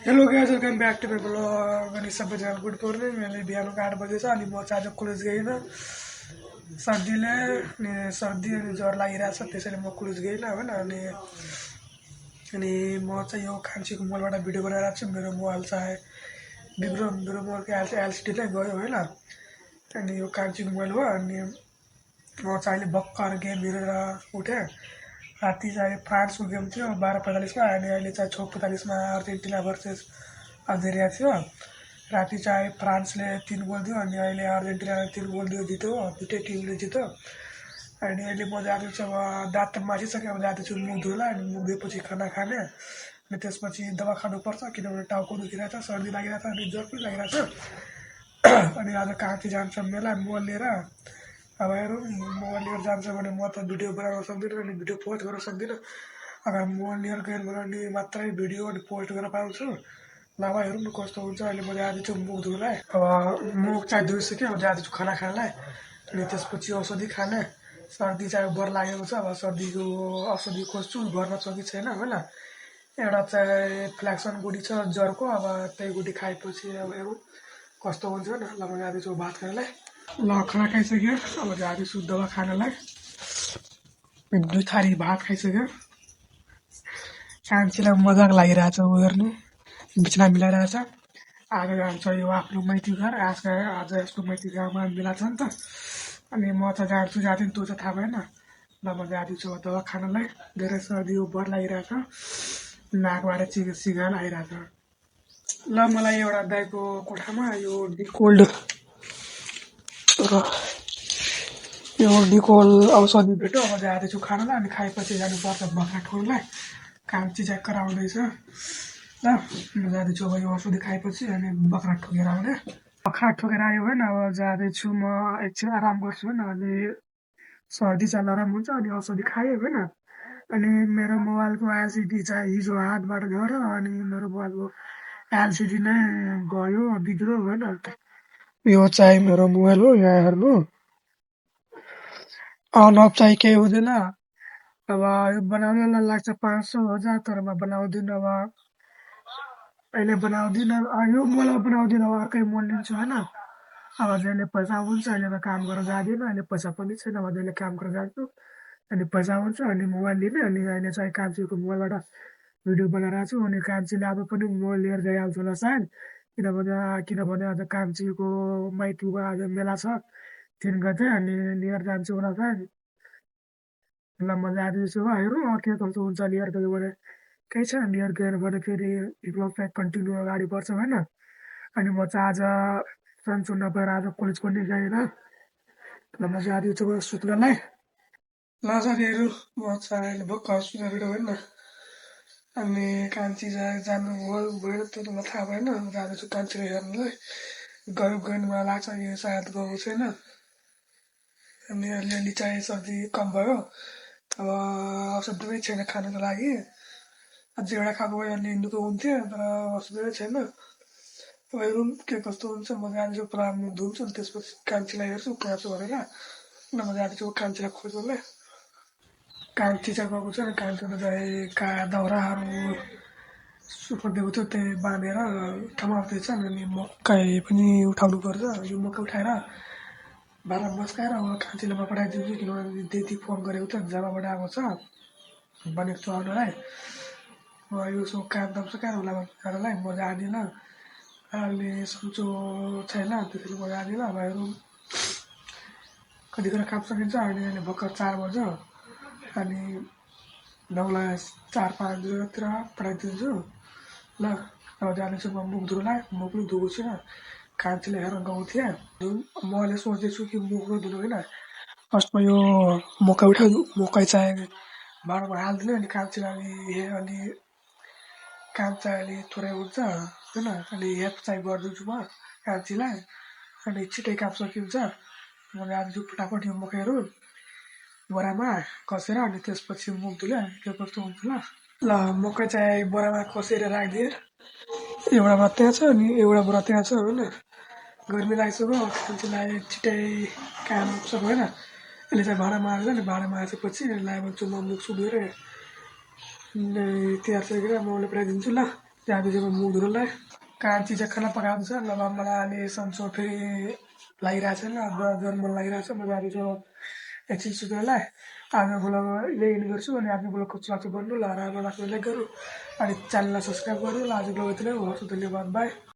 Hello guys, welcome back to my blog. अनि सबैजना good morning. अहिले बिहानको 8 बजे छ अनि म चाहिँ आज कलेज गइनँ। सर्दीले अनि सर्दी अनि ज्वरो लागिरहेछ, त्यसैले म कलेज गइनँ होइन। अनि म चाहिँ यो कान्छीको मोबाइलबाट भिडियो बनाइरहेको छु। मेरो मोबाइल चाहिँ मेरो मोबाइलको एलसिडी नै गयो होइन। अनि यो कान्छीको मोबाइल हो। अनि म चाहिँ अहिले भर्खर गेम हेरेर उठेँ। राति चाहिँ फ्रान्सको गेम थियो 12:45 अनि अहिले चाहिँ 6:45 अर्जेन्टिना भर्सेस अल्जेरिया थियो। राति चाहिँ फ्रान्सले 3 गोल दियो अनि अहिले अर्जेन्टिनाले 3 गोल दियो, जित्यो। दुइटै टिमले जित्यो। अनि अहिले म जाँदैछु, अब दाँत त मासिसक्यो, अब जाँदैछु मुख धुला। अनि मुख धोएपछि खाना खाने अनि त्यसपछि दबाई खानुपर्छ, किनभने टाउको दुखिरहेछ, सर्दी लागिरहेछ अनि ज्वरो पनि लागिरहेछ। अनि आज कान्छी जान्छ मेला मोबाइल लिएर। अब हेरौँ, मोबाइल लिएर जान्छ भने म त भिडियो बनाउन सक्दिनँ अनि भिडियो पोस्ट गर्न सक्दिनँ। अगर मोबाइल लिएर गयो भने अनि मात्रै भिडियो अनि पोस्ट गर्न पाउँछु। ल अब हेरौँ न कस्तो हुन्छ। अहिले म जाँदैछु मुख धुनलाई। अब मुख चाहिँ धोइसक्यो, अब जाँदैछु खाना खानलाई। अनि त्यसपछि औषधि खाने। सर्दी चाहिँ बर लागेको छ, अब सर्दीको औषधि खोज्छु, घरमा छ कि छैन होइन। एउटा चाहिँ फ्ल्याक्सन गुडी छ ज्वरको, अब त्यही गुडी खाएपछि अब हेरौँ कस्तो हुन्छ न। ल म जाँदैछु भात खानलाई। ल खाना खाइसक्यो, अब जाँदैछु दबाई खानलाई। 2 थारी भात खाइसक्यो। कान्छीलाई मजाक लागिरहेछ उ हेर्नु, बिचना मिलाइरहेछ। आज जान्छ यो आफ्नो माइती घर। आज यसको माइती घरमा मिला छ नि त। अनि म त जाँदैछु जाँदिन, त्यो चाहिँ थाहा भएन। ल म जाँदैछु दबाई खानलाई। धेरै सर्दी बर लागिरहेछ, नाकबाट सिगान आइरहेछ। ल मलाई एउटा दाइको कोठामा यो डिकोल औषधि भेट्यो। अब जाँदैछु खानलाई अनि खाएपछि जानुपर्छ बखरा ठोरलाई। कान्छी चाहिँ कराउँदैछ। ल म जाँदैछु अब यो औषधि खाएपछि अनि बखरा ठोकेर आउने। बखरा ठोकेर आयो भने अब जाँदैछु म एकछिन आराम गर्छु होइन। अनि सर्दी चाहिँ नराम हुन्छ अनि औषधि खायो होइन। अनि मेरो मोबाइलको एलसिडी चाहिँ हिजो हातबाट झऱ्यो अनि मेरो मोबाइलको एलसिडी नै गयो, बिग्रियो होइन। यो चाहिँ मेरो मोबाइल हो, यहाँ हेर्नु। अन अफ चाहिँ केही हुँदैन। अब यो बनाउनलाई लाग्छ 500,000, तर म बनाउँदिनँ। अब अहिले बनाउँदिनँ, यो मोबाइलमा बनाउँदिनँ, अब अर्कै मोबाइल लिन्छु होइन। अब जहिले पैसा हुन्छ अहिले म काम गरेर जाँदिनँ, अहिले पैसा पनि छैन। अब जहिले काम गरेर जान्छु अनि पैसा हुन्छ अनि मोबाइल लिने। अनि अहिले चाहिँ कान्छीको मोबाइलबाट भिडियो बनाइरहेको छु। अनि कान्छीले अब पनि मोबाइल लिएर गइहाल्छ होला सायद, किनभने आज कान्छीको माइतीको आज मेला छ 3 गते अनि लिएर जान्छु होला सायद। ल म जाँदैछु, हेरौँ के कस्तो हुन्छ। लिएर गयो भने केही छ, लिएर गएर भने फेरि ब्लग चाहिँ कन्टिन्यू अगाडि बढ्छ होइन। अनि म चाहिँ आज सन्चो नभएर आज कलेज पनि गएन। ल म जाँदैछु सुत्नलाई। ल साथीहरू, म चाहिँ अहिले भर्खर सुतेर होइन। अनि कान्छी जानु भएन, त्यो त मलाई थाहा भएन। जाँदैछु कान्छीलाई हेर्नुलाई। गएन मलाई लाग्छ यो सायद गएको छैन। अनि अलिअलि चाहिँ सर्दी कम भयो। अब औषधि पनि छैन खानको लागि। अझै एउटा खाएको भयो भने निको हुन्थ्यो, तर औषधि छैन। अब हेरौँ के कस्तो हुन्छ। म जान्छु पुरा मुख धुन्छु अनि त्यसपछि कान्छीलाई हेर्छु कहाँ छु भनेर। ल म जाँदैछु कान्छीलाई खोज्नुलाई। कान्छी चाहिँ गएको छ अनि कान्छीले चाहिँ दाउराहरू सुकाइदिएको थियो, त्यही बाँधेर थमाउँदैछ। अनि मकै पनि उठाउनु पर्छ। यो मकै उठाएर भाँडा मस्काएर अब कान्छीलाई म पठाइदिन्छु, किनभने दिदी फोन गरेको थियो जग्गाबाट आएको छ भनेको छु आउनलाई। यो सो काम दाम सकाएर होला जानलाई म जाँदिनँ। अहिले सन्चो छैन, त्यसरी म जाँदिनँ। अब हेरौँ कतिखेर काम सकिन्छ। अनि अहिले भर्खर 4 बज्यो अनि 9लाई 4-5 बजीतिर पठाइदिन्छु। ल अब जाँदैछु म मुख धुनलाई। म पनि धुएको छुइनँ, कान्छीले हेर्न गएको थिएँ। म अहिले सोच्दैछु कि मुख धुनु होइन, फर्स्टमा यो मकै चाहिँ भाँडामा हालिदिने। अनि कान्छीलाई अलि काम चाहिँ अलि थोरै हुन्छ होइन। अनि हेल्प चाहिँ गरिदिन्छु म कान्छीलाई। अनि छिटै काम सकिन्छ। म जाँदैछु फटाफट यो मकैहरू बोरामा कसेर अनि त्यसपछि मुख धुले के कस्तो हुन्छ। ल मकै चाहिँ बोरामा कसेर राखिदिएँ। एउटा बोरा त्यहाँ छ अनि एउटा बोरा त्यहाँ छ होइन। गर्मी लागिसक्यो, कान्छीलाई छिटै काम सक्यो होइन। यसले चाहिँ भाँडामा हाल्छ अनि भाँडामा हालेपछि लगाइदिन्छु म मुख सुख धोएर। तयार सकेर म उसले पठाइदिन्छु। ल त्यहाँदेखि मुडहरूलाई कान्छी चाहिँ खाना पकाएको छ नभए मलाई अहिले सन्चो फेरि लागिरहेको छैन ज्वरो मन लागिरहेको छ म जाँदैछु एकछिन सुत्नलाई आफ्नो ब्लग यही गर्छु अनि आफ्नो ब्लगको सुरक्षा गर्नु ल राम्रो लाग्छ लाइक गरौँ अनि च्यानललाई सब्सक्राइब गरौँ ल आजको ब्लग यति नै हो धन्यवाद बाई